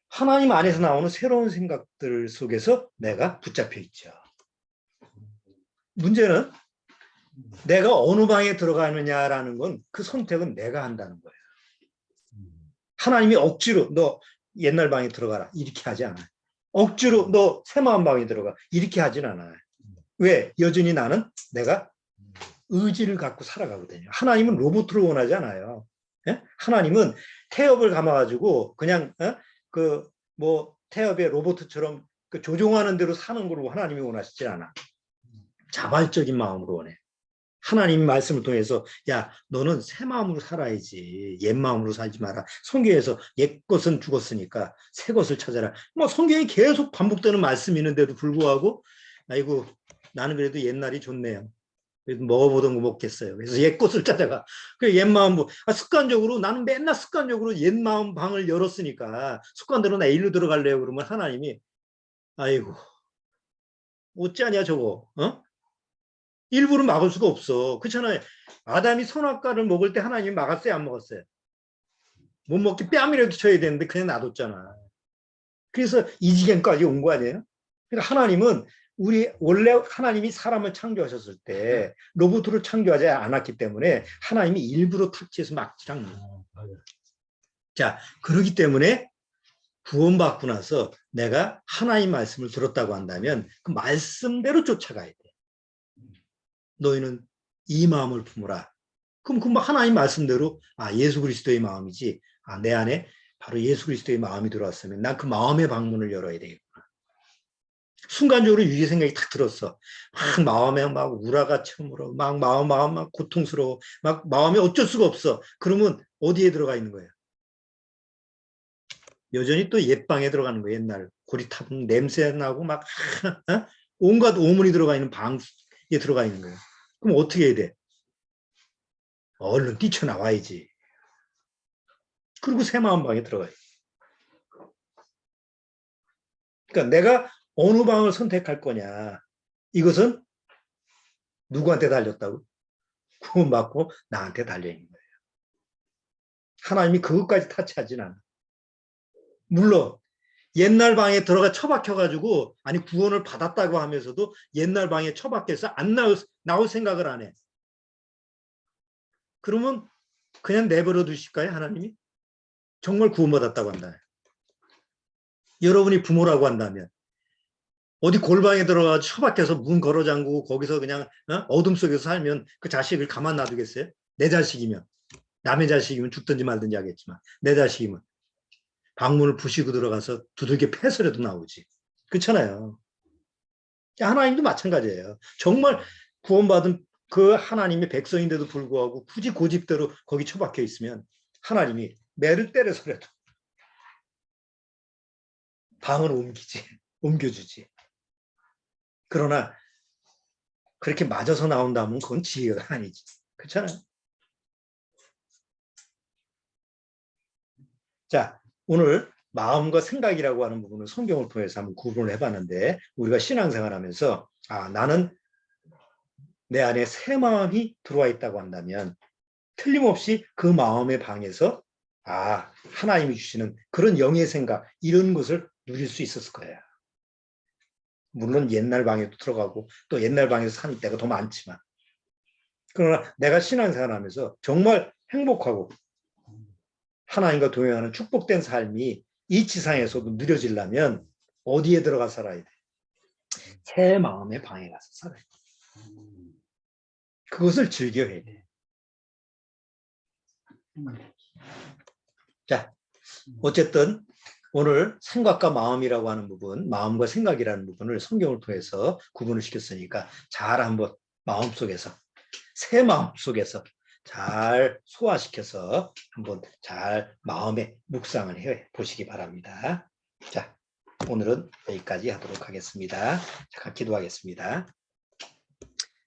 하나님 안에서 나오는 새로운 생각들 속에서 내가 붙잡혀 있죠. 문제는 내가 어느 방에 들어가느냐라는 건 그 선택은 내가 한다는 거예요. 하나님이 억지로 너 옛날 방에 들어가라 이렇게 하지 않아요. 억지로 너 새마음 방에 들어가 이렇게 하진 않아요. 왜? 여전히 나는 내가 의지를 갖고 살아가거든요. 하나님은 로봇을 원하지 않아요. 예? 하나님은 태엽을 감아가지고 그냥 뭐 태엽의 로봇처럼 그 조종하는 대로 사는 걸로 하나님이 원하시지 않아. 자발적인 마음으로 원해. 하나님 말씀을 통해서 야 너는 새 마음으로 살아야지 옛 마음으로 살지 마라. 성경에서 옛 것은 죽었으니까 새 것을 찾아라. 뭐 성경이 계속 반복되는 말씀이 있는데도 불구하고 아이고 나는 그래도 옛날이 좋네요. 그래도 먹어보던 거 먹겠어요. 그래서 옛 것을 찾아가. 그 옛 마음 습관적으로 나는 맨날 습관적으로 옛 마음 방을 열었으니까 습관대로 나 일로 들어갈래요. 그러면 하나님이 아이고 어찌하냐 저거 일부러 막을 수가 없어. 그렇잖아요. 아담이 선악과를 먹을 때 하나님이 막았어요? 안 먹었어요? 못 먹게 뺨이라도 쳐야 되는데 그냥 놔뒀잖아. 그래서 이 지경까지 온 거 아니에요? 그러니까 하나님은 원래 하나님이 사람을 창조하셨을 때 로봇으로 창조하지 않았기 때문에 하나님이 일부러 탁치해서 막지 않는 거예요. 자, 그렇기 때문에 구원받고 나서 내가 하나님 말씀을 들었다고 한다면 그 말씀대로 쫓아가야 돼. 너희는 이 마음을 품으라. 그럼 그 하나님 말씀대로 예수 그리스도의 마음이지. 내 안에 바로 예수 그리스도의 마음이 들어왔으면 난 그 마음의 방문을 열어야 되겠구나. 순간적으로 유리 생각이 탁 들었어. 막 마음에 막 우라가 쳐물어. 막 마음 막 고통스러워. 막 마음에 어쩔 수가 없어. 그러면 어디에 들어가 있는 거예요? 여전히 또 옛방에 들어가는 거예요. 옛날 고리타분 냄새 나고 막 온갖 오물이 들어가 있는 방에 들어가 있는 거예요. 그럼 어떻게 해야 돼? 얼른 뛰쳐나와야지. 그리고 새 마음방에 들어가요. 그러니까 내가 어느 방을 선택할 거냐. 이것은 누구한테 달렸다고? 구원받고 나한테 달려있는 거예요. 하나님이 그것까지 타치하진 않아. 물론 옛날 방에 들어가 처박혀가지고 아니 구원을 받았다고 하면서도 옛날 방에 처박혀서 안 나올 생각을 안 해. 그러면 그냥 내버려 두실까요? 하나님이? 정말 구원받았다고 한다. 여러분이 부모라고 한다면 어디 골방에 들어가 처박혀서 문 걸어 잠그고 거기서 그냥 어둠 속에서 살면 그 자식을 가만 놔두겠어요? 내 자식이면. 남의 자식이면 죽든지 말든지 하겠지만 내 자식이면 방문을 부시고 들어가서 두들겨 패서라도 나오지. 그렇잖아요. 하나님도 마찬가지예요. 정말 구원받은 그 하나님의 백성인데도 불구하고 굳이 고집대로 거기 처박혀 있으면 하나님이 매를 때려서라도 방을 옮겨주지. 그러나 그렇게 맞아서 나온다면 그건 지혜가 아니지. 그렇잖아요. 자, 오늘 마음과 생각이라고 하는 부분을 성경을 통해서 한번 구분을 해봤는데 우리가 신앙생활하면서 나는 내 안에 새 마음이 들어와 있다고 한다면 틀림없이 그 마음의 방에서 하나님이 주시는 그런 영의 생각 이런 것을 누릴 수 있었을 거예요. 물론 옛날 방에도 들어가고 또 옛날 방에서 사는 때가 더 많지만 그러나 내가 신앙생활하면서 정말 행복하고 하나님과 동행하는 축복된 삶이 이 지상에서도 누려지려면 어디에 들어가 살아야 돼? 새 마음의 방에 가서 살아야 돼. 그것을 즐겨야 돼. 자, 어쨌든 오늘 생각과 마음이라고 하는 부분, 마음과 생각이라는 부분을 성경을 통해서 구분을 시켰으니까 잘 한번 마음속에서, 새 마음속에서 잘 소화시켜서 한번 잘 마음에 묵상을 해 보시기 바랍니다. 자, 오늘은 여기까지 하도록 하겠습니다. 잠깐 기도하겠습니다.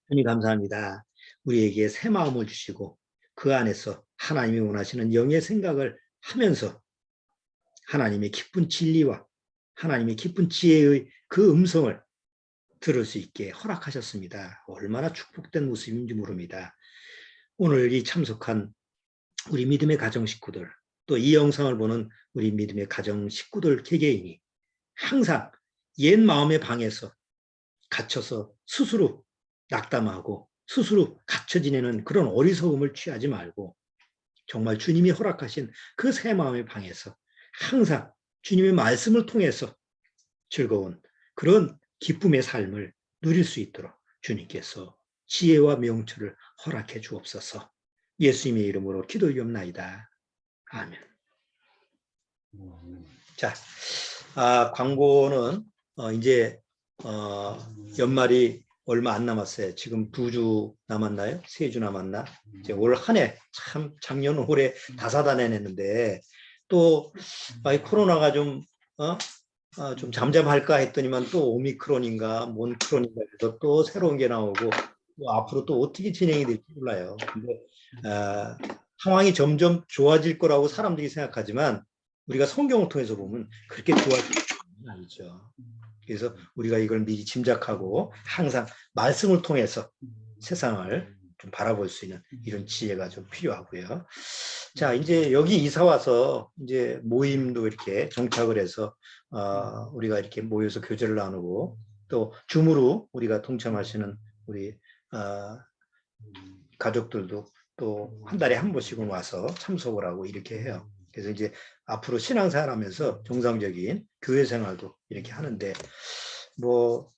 주님 감사합니다. 우리에게 새 마음을 주시고 그 안에서 하나님이 원하시는 영의 생각을 하면서 하나님의 기쁜 진리와 하나님의 기쁜 지혜의 그 음성을 들을 수 있게 허락하셨습니다. 얼마나 축복된 모습인지 모릅니다. 오늘 이 참석한 우리 믿음의 가정 식구들, 또 이 영상을 보는 우리 믿음의 가정 식구들 개개인이 항상 옛 마음의 방에서 갇혀서 스스로 낙담하고 스스로 갇혀 지내는 그런 어리석음을 취하지 말고 정말 주님이 허락하신 그 새 마음의 방에서 항상 주님의 말씀을 통해서 즐거운 그런 기쁨의 삶을 누릴 수 있도록 주님께서 지혜와 명철을 허락해 주옵소서. 예수님의 이름으로 기도드리옵나이다. 아멘. 자, 광고는 이제 연말이 얼마 안 남았어요. 지금 2주 남았나요? 3주 남았나? 이제 올 한 해 참 작년 올해 다사다난했는데 또 코로나가 좀 잠잠할까 했더니만 또 오미크론인가 몬크론인가 해서 또 새로운 게 나오고 또 앞으로 또 어떻게 진행이 될지 몰라요. 근데 상황이 점점 좋아질 거라고 사람들이 생각하지만 우리가 성경을 통해서 보면 그렇게 좋아질 건 아니죠. 그래서 우리가 이걸 미리 짐작하고 항상 말씀을 통해서 세상을 좀 바라볼 수 있는 이런 지혜가 좀 필요하고요. 자, 이제 여기 이사 와서 이제 모임도 이렇게 정착을 해서 우리가 이렇게 모여서 교제를 나누고 또 줌으로 우리가 동참하시는 우리 가족들도 또 한 달에 한 번씩은 와서 참석을 하고 이렇게 해요. 그래서 이제 앞으로 신앙생활 하면서 정상적인 교회 생활도 이렇게 하는데 뭐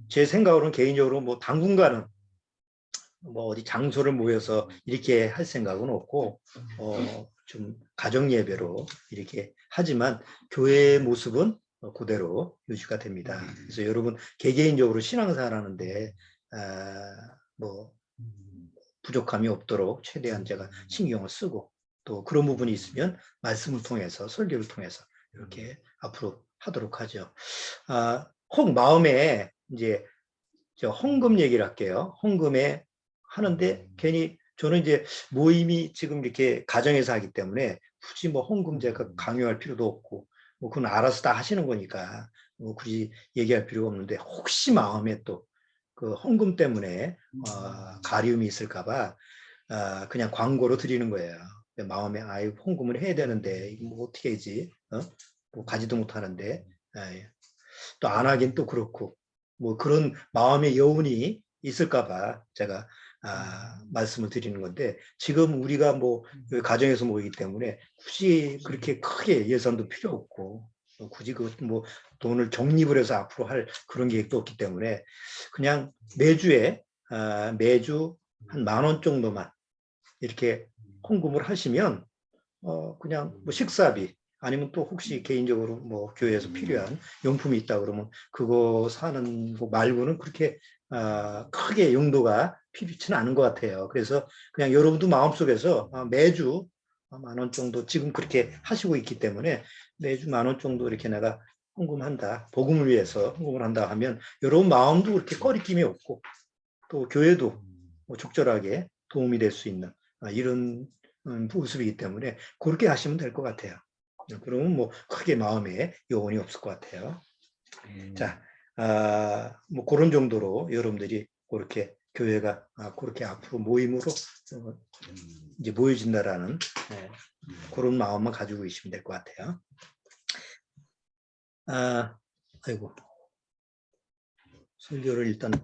제 생각으로는 개인적으로 뭐 당분간은 뭐 어디 장소를 모여서 이렇게 할 생각은 없고 좀 가정 예배로 이렇게 하지만 교회의 모습은 그대로 유지가 됩니다. 그래서 여러분 개개인적으로 신앙생활 하는데 뭐 부족함이 없도록 최대한 제가 신경을 쓰고 또 그런 부분이 있으면 말씀을 통해서 설교를 통해서 이렇게 앞으로 하도록 하죠. 혹 마음에 이제 저 헌금 얘기를 할게요. 헌금에 하는데 괜히 저는 이제 모임이 지금 이렇게 가정에서 하기 때문에 굳이 뭐 헌금 제가 강요할 필요도 없고 뭐 그건 알아서 다 하시는 거니까 뭐 굳이 얘기할 필요가 없는데 혹시 마음에 또 그 헌금 때문에 가리움이 있을까봐 그냥 광고로 드리는 거예요. 마음에 아유 헌금을 해야 되는데 뭐 어떻게 하지? 뭐 가지도 못하는데 또 안 하긴 또 그렇고 뭐 그런 마음의 여운이 있을까봐 제가 말씀을 드리는 건데 지금 우리가 뭐 가정에서 모이기 때문에 굳이 그렇게 크게 예산도 필요 없고 굳이 그 뭐 돈을 적립을 해서 앞으로 할 그런 계획도 없기 때문에 그냥 매주에 매주 한 10,000원 정도만 이렇게 헌금을 하시면 그냥 뭐 식사비 아니면 또 혹시 개인적으로 뭐 교회에서 필요한 용품이 있다 그러면 그거 사는 거 말고는 그렇게 크게 용도가 필요치는 않은 것 같아요. 그래서 그냥 여러분도 마음속에서 매주 10,000원 정도 지금 그렇게 하시고 있기 때문에 매주 10,000원 정도 이렇게 내가 헌금한다. 복음을 위해서 헌금을 한다 하면 여러분 마음도 그렇게 꺼리낌이 없고 또 교회도 뭐 적절하게 도움이 될 수 있는 이런 모습이기 때문에 그렇게 하시면 될 것 같아요. 그러면 뭐 크게 마음에 요원이 없을 것 같아요. 자, 뭐 그런 정도로 여러분들이 그렇게 교회가 그렇게 앞으로 모임으로 이제 모여진다라는 그런 마음만 가지고 계시면 될 것 같아요. 아이고 설교를 일단